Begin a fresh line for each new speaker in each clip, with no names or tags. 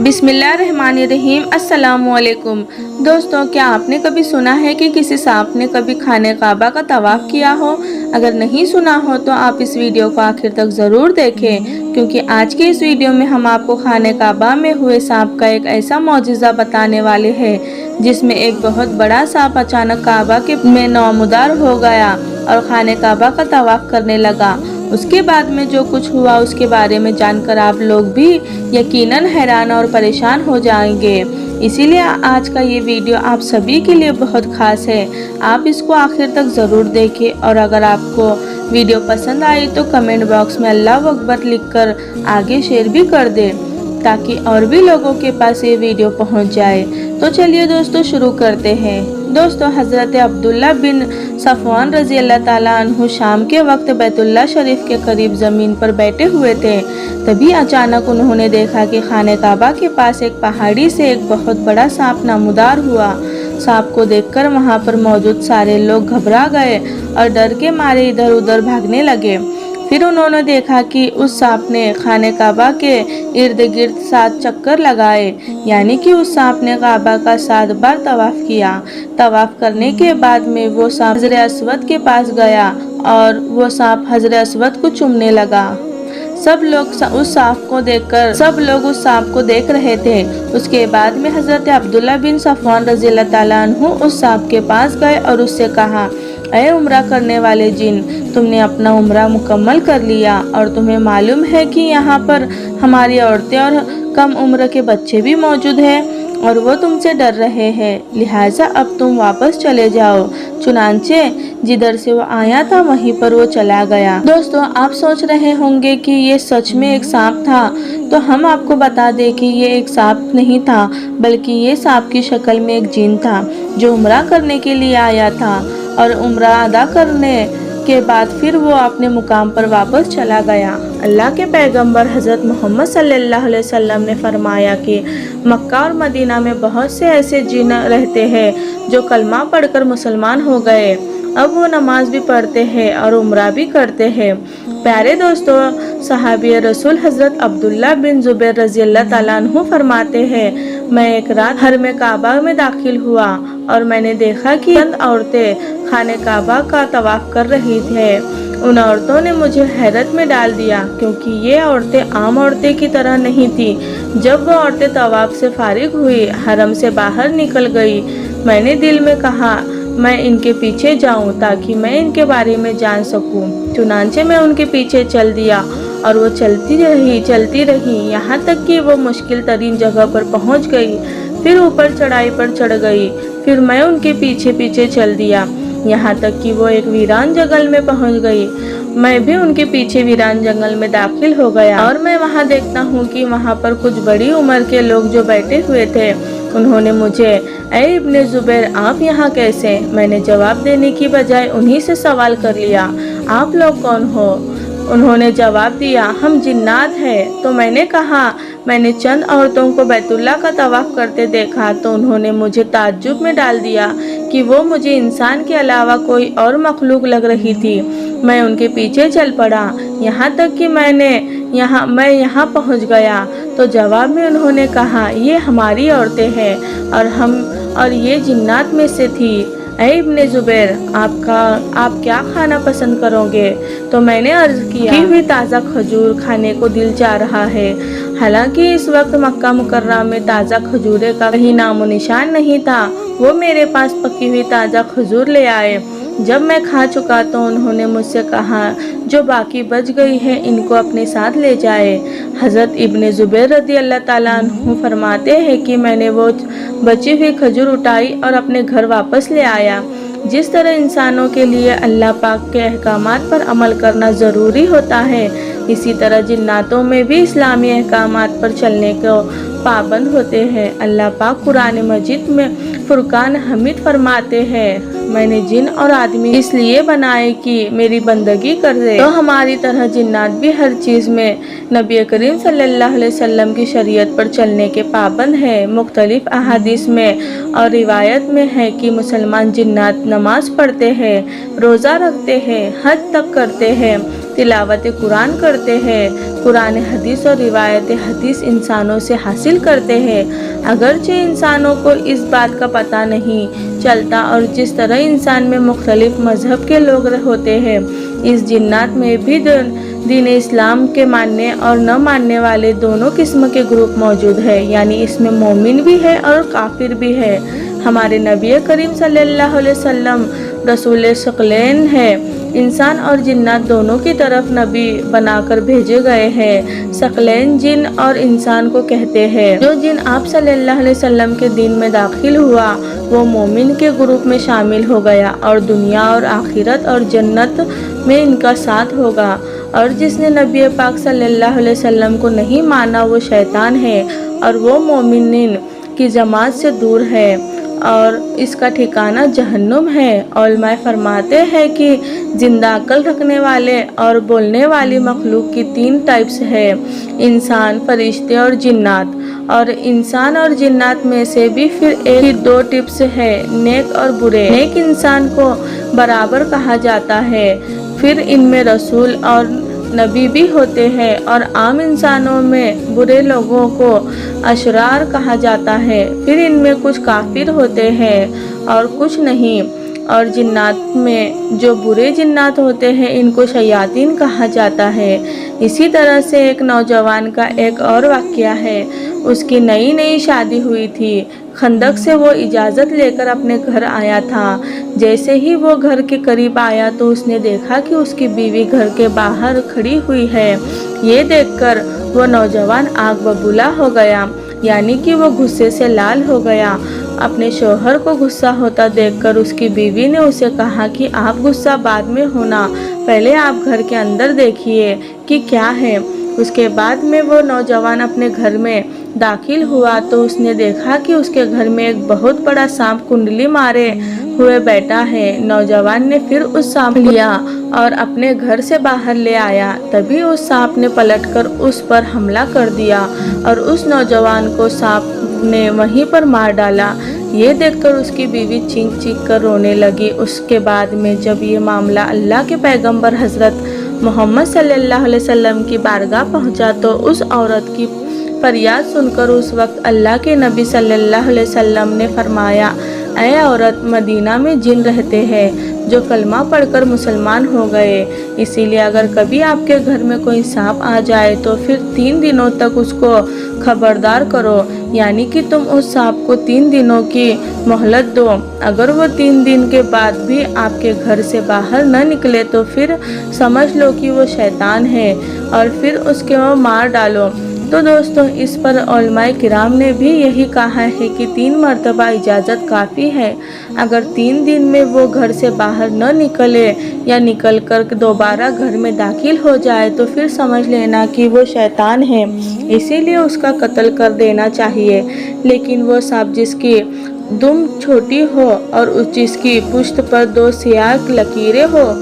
बिस्मिल्लाहिर्रहमानिर्रहीम। अस्सलामुअलैकुम दोस्तों, क्या आपने कभी सुना है कि किसी सांप ने कभी खाने काबा का तवाफ किया हो? अगर नहीं सुना हो तो आप इस वीडियो को आखिर तक ज़रूर देखें, क्योंकि आज के इस वीडियो में हम आपको खाने काबा में हुए सांप का एक ऐसा मौजिज़ा बताने वाले हैं जिसमें एक बहुत बड़ा सांप अचानक काबा के में नमूदार हो गया और खाने काबा का तवाफ करने लगा। उसके बाद में जो कुछ हुआ उसके बारे में जानकर आप लोग भी यकीनन हैरान और परेशान हो जाएंगे। इसीलिए आज का ये वीडियो आप सभी के लिए बहुत खास है। आप इसको आखिर तक ज़रूर देखें और अगर आपको वीडियो पसंद आई तो कमेंट बॉक्स में अल्लाह अकबर लिखकर आगे शेयर भी कर दें, ताकि और भी लोगों के पास ये वीडियो पहुंच जाए। तो चलिए दोस्तों शुरू करते हैं। दोस्तों, हज़रत अब्दुल्ला बिन सफ़वान रज़ी अल्लाह ताला अन्हु शाम के वक्त बैतुल्लाह शरीफ के करीब ज़मीन पर बैठे हुए थे। तभी अचानक उन्होंने देखा कि खाने काबा के पास एक पहाड़ी से एक बहुत बड़ा सांप नमूदार हुआ। सांप को देखकर वहां पर मौजूद सारे लोग घबरा गए और डर के मारे इधर उधर भागने लगे। फिर उन्होंने देखा कि उस सांप ने खाने काबा के इर्द गिर्द 7 चक्कर लगाए, यानी कि उस सांप ने काबा का 7 बार तवाफ किया। तवाफ करने के बाद में वो सांप हजरत अस्वद के पास गया और वो सांप हजरत अस्वद को चूमने लगा। सब लोग उस सांप को देख रहे थे। उसके बाद में हजरत अब्दुल्ला बिन सफ़वान रज़ी अल्लाह ताला अन्हु उस सांप के पास गए और उससे कहा, ऐ उम्रा करने वाले जिन, तुमने अपना उम्रा मुकम्मल कर लिया और तुम्हें मालूम है कि यहाँ पर हमारी औरतें और कम उम्र के बच्चे भी मौजूद हैं और वो तुमसे डर रहे हैं, लिहाजा अब तुम वापस चले जाओ। चुनांचे जिधर से वो आया था वहीं पर वो चला गया। दोस्तों, आप सोच रहे होंगे कि ये सच में एक सांप था, तो हम आपको बता दें कि ये एक सांप नहीं था, बल्कि ये सांप की शक्ल में एक जिन था जो उम्रा करने के लिए आया था और उम्रा अदा करने के बाद फिर वो अपने मुकाम पर वापस चला गया। अल्लाह के पैगंबर हज़रत मोहम्मद सल्लल्लाहु अलैहि वसल्लम ने फरमाया कि मक्का और मदीना में बहुत से ऐसे जिन रहते हैं जो कलमा पढ़कर मुसलमान हो गए। अब वो नमाज भी पढ़ते हैं और उम्रा भी करते हैं। प्यारे दोस्तों, सहाबी रसूल हज़रत अब्दुल्ला बिन ज़ुबैर रज़ी अल्लाह ताला अन्हु फरमाते हैं, मैं एक रात हरम काबा में दाखिल हुआ और मैंने देखा कि चंद औरतें खाने काबा का तवाफ कर रही थे। उन औरतों ने मुझे हैरत में डाल दिया, क्योंकि ये औरतें आम औरतें की तरह नहीं थी। जब वो औरतें तवाफ से फारिग हुई, हरम से बाहर निकल गई, मैंने दिल में कहा मैं इनके पीछे जाऊं ताकि मैं इनके बारे में जान सकूं। चुनांचे मैं उनके पीछे चल दिया और वो चलती रही यहाँ तक कि वो मुश्किल तरीन जगह पर पहुँच गई। फिर ऊपर चढ़ाई पर चढ़ गई। फिर मैं उनके पीछे पीछे चल दिया यहाँ तक कि वो एक वीरान जंगल में पहुँच गई। मैं भी उनके पीछे वीरान जंगल में दाखिल हो गया और मैं वहाँ देखता हूँ कि वहाँ पर कुछ बड़ी उम्र के लोग जो बैठे हुए थे, उन्होंने मुझे, ऐ इब्ने ज़ुबैर, आप यहाँ कैसे? मैंने जवाब देने की बजाय उन्हीं से सवाल कर लिया, आप लोग कौन हो? उन्होंने जवाब दिया, हम जिन्नात हैं। तो मैंने कहा, मैंने चंद औरतों को बैतुल्लाह का तवाफ करते देखा। तो उन्होंने मुझे ताज्जुब में डाल दिया कि वो मुझे इंसान के अलावा कोई और मखलूक लग रही थी। मैं उनके पीछे चल पड़ा यहाँ तक कि मैं यहाँ पहुँच गया। तो जवाब में उन्होंने कहा, ये हमारी औरतें हैं और ये जिन्नात में से थी। ऐ इब्ने ज़ुबैर, आप क्या खाना पसंद करोगे? तो मैंने अर्ज़ किया, कि हुई ताज़ा खजूर खाने को दिल चाह रहा है। हालांकि इस वक्त मक्का मुकर्रमा में ताज़ा खजूरें का कहीं नामो निशान नहीं था। वो मेरे पास पकी हुई ताज़ा खजूर ले आए। जब मैं खा चुका तो उन्होंने मुझसे कहा, जो बाकी बच गई है इनको अपने साथ ले जाए। हज़रत इब्ने ज़ुबैर रज़ी अल्लाह ताला अन्हु फरमाते हैं कि मैंने वो बची हुई खजूर उठाई और अपने घर वापस ले आया। जिस तरह इंसानों के लिए अल्लाह पाक के अहकामात पर अमल करना ज़रूरी होता है, इसी तरह जिन्नातों में भी इस्लामी अहकामात पर चलने को पाबंद होते हैं। अल्लाह पाक कुरान मजीद में फुरकान हमीद फरमाते हैं, मैंने जिन और आदमी इसलिए बनाए कि मेरी बंदगी कर दे। तो हमारी तरह जिन्नात भी हर चीज़ में नबी करीम सल्लल्लाहु अलैहि वसल्लम की शरीयत पर चलने के पाबंद है। मुख्तलिफ अहादीस में और रिवायत में है कि मुसलमान जिन्नात नमाज पढ़ते हैं, रोज़ा रखते हैं, हज तक करते हैं, तिलावत कुरान करते हैं, قرآن حدیث اور روایت حدیث انسانوں سے حاصل کرتے ہیں، اگرچہ انسانوں کو اس بات کا پتہ نہیں چلتا، اور جس طرح انسان میں مختلف مذہب کے لوگ ہوتے ہیں، اس جنات میں بھی دین اسلام کے ماننے اور نہ ماننے والے دونوں قسم کے گروپ موجود ہیں، یعنی اس میں مومن بھی ہے اور کافر بھی ہے۔ ہمارے نبی کریم صلی اللہ علیہ وسلم رسول ثقلین ہے، انسان اور جنات دونوں کی طرف نبی بنا کر بھیجے گئے ہیں۔ ثقلین جن اور انسان کو کہتے ہیں۔ جو جن آپ صلی اللہ علیہ وسلم کے دین میں داخل ہوا وہ مومن کے گروپ میں شامل ہو گیا اور دنیا اور آخرت اور جنت میں ان کا ساتھ ہوگا، اور جس نے نبی پاک صلی اللہ علیہ وسلم کو نہیں مانا وہ شیطان ہے اور وہ مومنین کی جماعت سے دور ہے اور اس کا ٹھکانہ جہنم ہے۔ علماء فرماتے ہیں کہ زندہ عقل رکھنے والے اور بولنے والی مخلوق کی 3 ٹائپس ہے: انسان، فرشتے اور جنات، اور انسان اور جنات میں سے بھی پھر ایک ہی 2 ٹائپس ہے: نیک اور برے۔ نیک انسان کو برابر کہا جاتا ہے، پھر ان میں رسول اور نبی بھی ہوتے ہیں، اور عام انسانوں میں برے لوگوں کو اشرار کہا جاتا ہے، پھر ان میں کچھ کافر ہوتے ہیں اور کچھ نہیں، اور جنات میں جو برے جنات ہوتے ہیں ان کو شیاطین کہا جاتا ہے۔ اسی طرح سے ایک نوجوان کا ایک اور واقعہ ہے۔ اس کی نئی شادی ہوئی تھی۔ خندق سے وہ اجازت لے کر اپنے گھر آیا تھا۔ جیسے ہی وہ گھر کے قریب آیا تو اس نے دیکھا کہ اس کی بیوی گھر کے باہر کھڑی ہوئی ہے۔ یہ دیکھ کر وہ نوجوان آگ ببولا ہو گیا، یعنی کہ وہ غصے سے لال ہو گیا۔ اپنے شوہر کو غصہ ہوتا دیکھ کر اس کی بیوی نے اسے کہا کہ آپ غصہ بعد میں ہونا، پہلے آپ گھر کے اندر دیکھیے کہ کیا ہے۔ اس کے بعد میں وہ نوجوان اپنے گھر میں داخل ہوا تو اس نے دیکھا کہ اس کے گھر میں ایک بہت بڑا سانپ کنڈلی مارے ہوئے بیٹھا ہے۔ نوجوان نے پھر اس سانپ کو لیا اور اپنے گھر سے باہر لے آیا۔ تبھی اس سانپ نے پلٹ کر اس پر حملہ کر دیا اور اس نوجوان کو سانپ نے وہیں پر مار ڈالا۔ یہ دیکھ کر اس کی بیوی چیخ چیخ کر رونے لگی۔ اس کے بعد میں جب یہ معاملہ اللہ کے پیغمبر حضرت محمد صلی اللہ علیہ وسلم کی بارگاہ پہنچا تو اس عورت کی فریاد سن کر اس وقت اللہ کے نبی صلی اللہ علیہ وسلم نے فرمایا: اے عورت، مدینہ میں جن رہتے ہیں جو کلمہ پڑھ کر مسلمان ہو گئے، اسی لیے اگر کبھی آپ کے گھر میں کوئی سانپ آ جائے تو پھر 3 دنوں تک اس کو خبردار کرو، یعنی کہ تم اس سانپ کو 3 دنوں کی مہلت دو۔ اگر وہ 3 دن کے بعد بھی آپ کے گھر سے باہر نہ نکلے تو پھر سمجھ لو کہ وہ شیطان ہے اور پھر اس کو مار ڈالو۔ تو دوستوں، اس پر علماء کرام نے بھی یہی کہا ہے کہ 3 مرتبہ اجازت کافی ہے۔ اگر 3 دن میں وہ گھر سے باہر نہ نکلے یا نکل کر دوبارہ گھر میں داخل ہو جائے تو پھر سمجھ لینا کہ وہ شیطان ہے، اسی لیے اس کا قتل کر دینا چاہیے۔ لیکن وہ سانپ جس کی دم چھوٹی ہو اور جس کی پشت پر 2 سیاہ لکیریں ہو،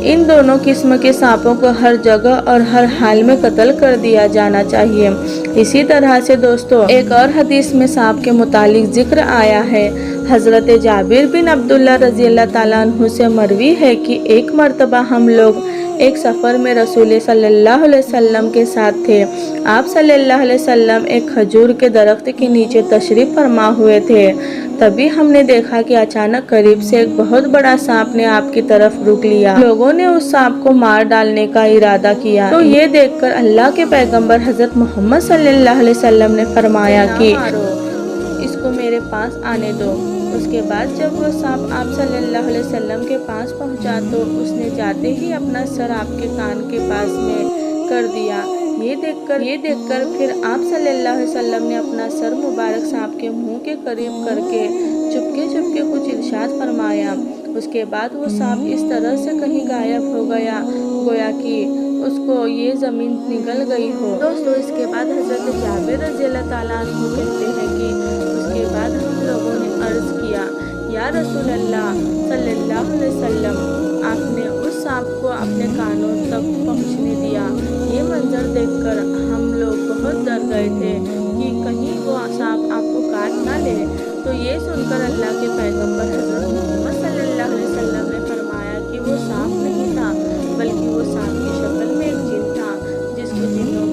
ان دونوں قسم کے سانپوں کو ہر جگہ اور ہر حال میں قتل کر دیا جانا چاہیے۔ اسی طرح سے دوستوں، ایک اور حدیث میں سانپ کے متعلق ذکر آیا ہے۔ حضرت جابر بن عبداللہ رضی اللہ تعالیٰ عنہ سے مروی ہے کہ ایک مرتبہ ہم لوگ ایک سفر میں رسول صلی اللہ علیہ وسلم کے ساتھ تھے۔ آپ صلی اللہ علیہ وسلم ایک کھجور کے درخت کے نیچے تشریف فرما ہوئے تھے۔ تبھی ہم نے دیکھا کہ اچانک قریب سے ایک بہت بڑا سانپ نے آپ کی طرف رک لیا۔ لوگوں نے اس سانپ کو مار ڈالنے کا ارادہ کیا تو یہ دیکھ کر اللہ کے پیغمبر حضرت محمد صلی اللہ علیہ وسلم نے فرمایا کہ اس کو میرے پاس آنے دو۔ اس کے بعد جب وہ سانپ آپ صلی اللہ علیہ وسلم کے پاس پہنچا تو اس نے جاتے ہی اپنا سر آپ کے کان کے پاس میں کر دیا۔ یہ دیکھ کر پھر آپ صلی اللہ علیہ وسلم نے اپنا سر مبارک سانپ کے منہ کے قریب کر کے چپکے کچھ ارشاد فرمایا۔ اس کے بعد وہ سانپ اس طرح سے کہیں غائب ہو گیا گویا کہ اس کو یہ زمین نگل گئی ہو۔ دوستو، اس کے بعد حضرت جابر رضی اللہ تعالیٰ عنہ کہتے ہیں کہ اس کے بعد ہم لوگوں نے عرض کیا: یا رسول اللہ صلی اللہ علیہ وسلم، آپ نے اس سانپ کو اپنے کانوں تک پہنچنے دیا۔ یہ منظر دیکھ کر ہم لوگ بہت ڈر گئے تھے کہ کہیں وہ سانپ آپ کو کاٹ نہ لے۔ تو یہ سن کر اللہ کے پیغمبر حضرت محمد صلی اللہ علیہ وسلم نے فرمایا کہ وہ سانپ نہیں تھا، بلکہ وہ سانپ کی شکل میں ایک جن تھا جس کو جنوں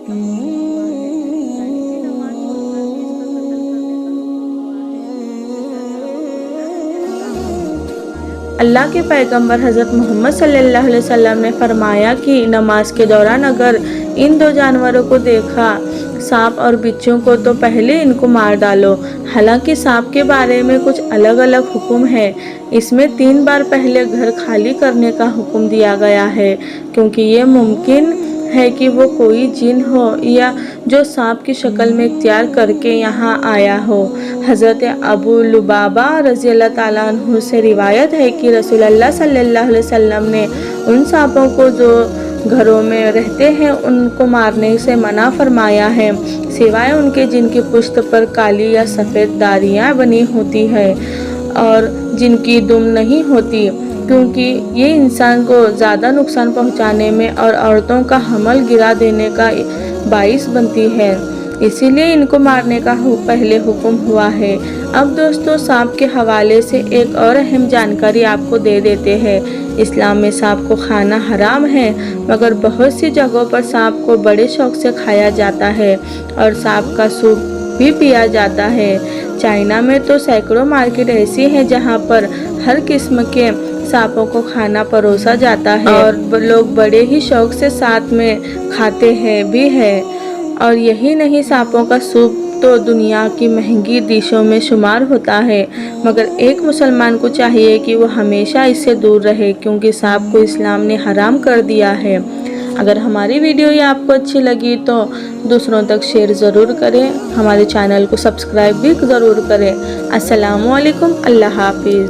का हुक्म हुआ है, यानी कि नमाज छोड़कर भी इसका कत्ल करने का हुक्म हुआ है। हज़रत अबू हुरैरा रज़ियल्लाहु अन्हु ने फरमाया, अल्लाह के पैगंबर हज़रत मोहम्मद सल्लल्लाहु अलैहि वसल्लम ने फरमाया कि नमाज के दौरान अगर इन दो जानवरों को देखा, सांप और बिच्छू को, तो पहले इनको मार डालो। हालांकि सांप के बारे में कुछ अलग अलग हुक्म है। इसमें 3 बार पहले घर खाली करने का हुक्म दिया गया है, क्योंकि ये मुमकिन है कि वो कोई जिन हो या जो सांप की शक्ल में इख्तियार करके यहाँ आया हो। हज़रत अबू लुबाबा रज़ियल्लाहु ताला अन्हु से रिवायत है कि रसूलुल्लाह सल्लल्लाहु अलैहि वसल्लम ने उन सांपों को जो घरों में रहते हैं उनको मारने से मना फरमाया है, सिवाय उनके जिनकी पुश्त पर काली या सफ़ेद दारियाँ बनी होती है और जिनकी दुम नहीं होती, क्योंकि ये इंसान को ज़्यादा नुकसान पहुंचाने में और औरतों का हमल गिरा देने का बाइस बनती है, इसीलिए इनको मारने का पहले हुक्म हुआ है। अब दोस्तों, सांप के हवाले से एक और अहम जानकारी आपको दे देते हैं। इस्लाम में सांप को खाना हराम है, मगर बहुत सी जगहों पर सांप को बड़े शौक से खाया जाता है और सांप का सूप भी पिया जाता है। चाइना में तो सैकड़ों मार्केट ऐसी हैं जहां पर हर किस्म के सांपों को खाना परोसा जाता है और लोग बड़े ही शौक से साथ में खाते हैं भी है। और यही नहीं, सांपों का सूप तो दुनिया की महंगी डिशों में शुमार होता है, मगर एक मुसलमान को चाहिए कि वो हमेशा इससे दूर रहे, क्योंकि सांप को इस्लाम ने हराम कर दिया है। अगर हमारी वीडियो ये आपको अच्छी लगी तो दूसरों तक शेयर ज़रूर करें, हमारे चैनल को सब्सक्राइब भी ज़रूर करें। अस्सलामु अलैकुम, अल्लाह हाफिज़।